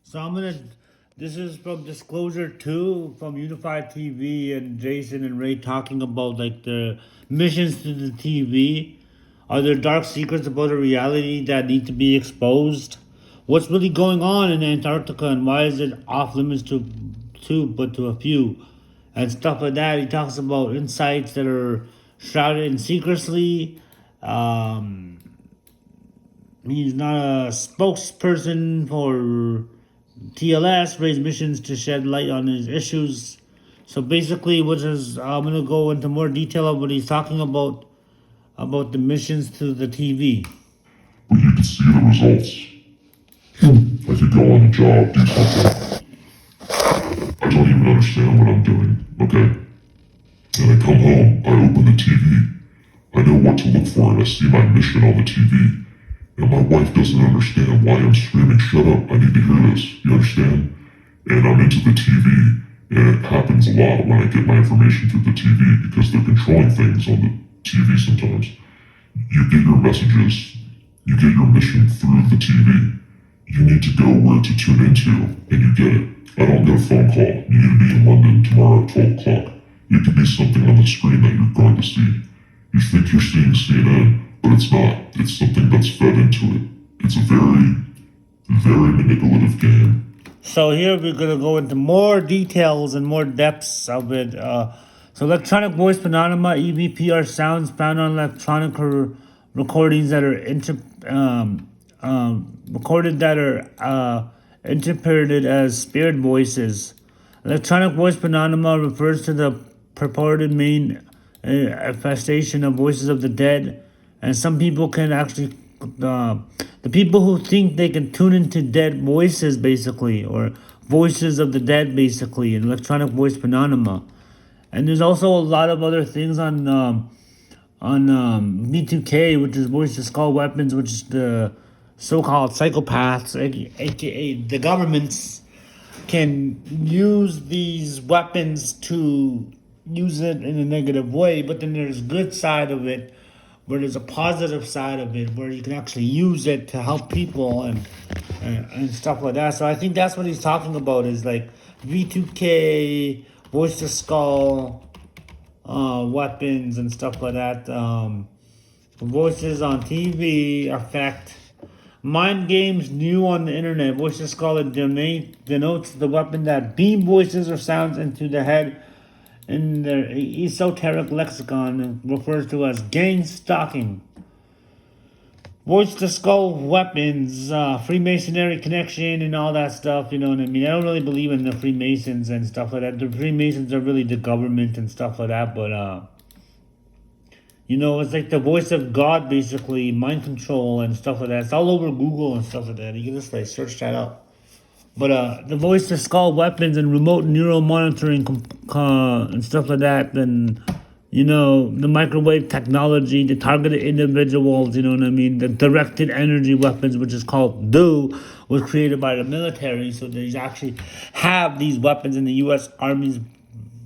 So I'm gonna. This is from Disclosure 2 from Unified TV and Jason and Ray talking about like the missions to the TV. Are there dark secrets about a reality that need to be exposed? What's really going on in Antarctica and why is it off limits but to a few? And stuff like that. He talks about insights that are shrouded in secrecy. Um, he's not a spokesperson for TLS, raised missions to shed light on his issues. So basically, I'm gonna go into more detail of what he's talking about the missions to the TV. But you can see the results. I could go on a job, do something. I don't even understand what I'm doing, okay? And I come home, I open the TV. I know what to look for and I see my mission on the TV. And my wife doesn't understand why I'm screaming, shut up, I need to hear this, you understand? And I'm into the TV, and it happens a lot when I get my information through the TV because they're controlling things on the TV sometimes. You get your messages, you get your mission through the TV. You need to go where to tune into, and you get it. I don't get a phone call. You need to be in London tomorrow at 12 o'clock. It could be something on the screen that you're going to see. You think you're seeing CNN, but it's not. It's something that's fed into it. It's a very, very manipulative game. So here we're gonna go into more details and more depths of it. So electronic voice phenomena (EVP) are sounds found on electronic recordings that are recorded that are interpreted as spirit voices. Electronic voice phenomena refers to the purported main manifestation of voices of the dead, and some people can actually the people who think they can tune into dead voices, basically, or voices of the dead, basically, in electronic voice phenomena. And there's also a lot of other things on V2K, which is voice to skull weapons, which is the so-called psychopaths, aka the governments, can use these weapons to use it in a negative way. But then there's good side of it, where there's a positive side of it, where you can actually use it to help people and stuff like that. So I think that's what he's talking about is like V2K, voice to skull, weapons and stuff like that. Voices on TV affect mind games new on the internet. Voice to skull denotes the weapon that beam voices or sounds into the head in their esoteric lexicon and refers to as gang stalking. Voice to skull weapons, Freemasonry connection and all that stuff, you know what I mean? I don't really believe in the Freemasons and stuff like that. The Freemasons are really the government and stuff like that, but it's like the voice of God, basically, mind control and stuff like that. It's all over Google and stuff like that. You can just like search that up. But the voice to skull weapons and remote neural monitoring and stuff like that, and the microwave technology, the targeted individuals, you know what I mean? The directed energy weapons, which is called DO, was created by the military. So they actually have these weapons in the U.S. Army's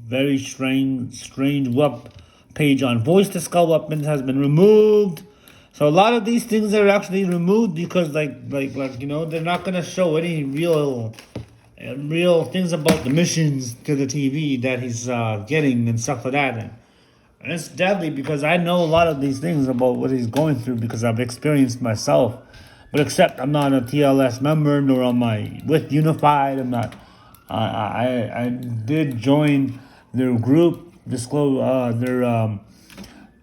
very strange web page on voice to skull weapons has been removed. So a lot of these things are actually removed because they're not gonna show any real things about the missions to the TV that he's getting and stuff like that. And it's deadly because I know a lot of these things about what he's going through because I've experienced myself. But except I'm not a TLS member nor am I with Unified. I'm not. I did join their group, their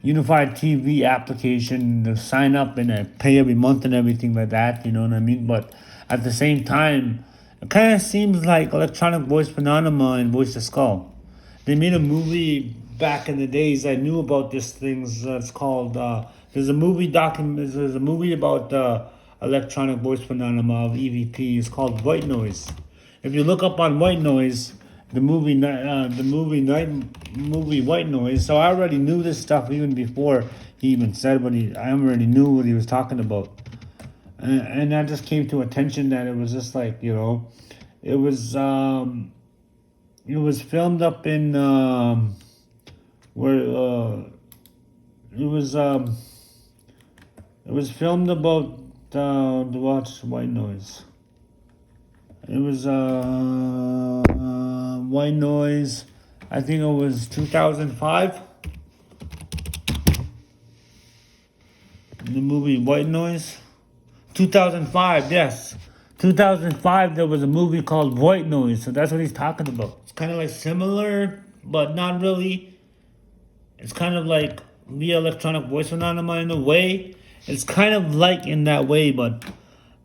Unified TV application to sign up and I pay every month and everything like that, you know what I mean? But at the same time, it kind of seems like electronic voice phenomena and voice to skull. They made a movie back in the days. I knew about these things. It's called. There's a movie about electronic voice phenomena of EVP. It's called White Noise. If you look up on White Noise, the movie White Noise. So I already knew this stuff even before he even said I already knew what he was talking about, and that just came to attention that it was just like it was filmed up in where it was filmed about the watch White Noise. It was White Noise. I think it was 2005. The movie White Noise. 2005, yes. 2005, there was a movie called White Noise. So that's what he's talking about. It's kind of like similar, but not really. It's kind of like the electronic voice phenomena in a way. It's kind of like in that way, but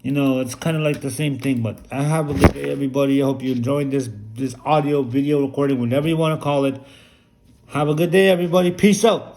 you know, it's kind of like the same thing. But I have a good day, everybody. I hope you enjoyed this audio, video recording, whatever you want to call it. Have a good day, everybody. Peace out.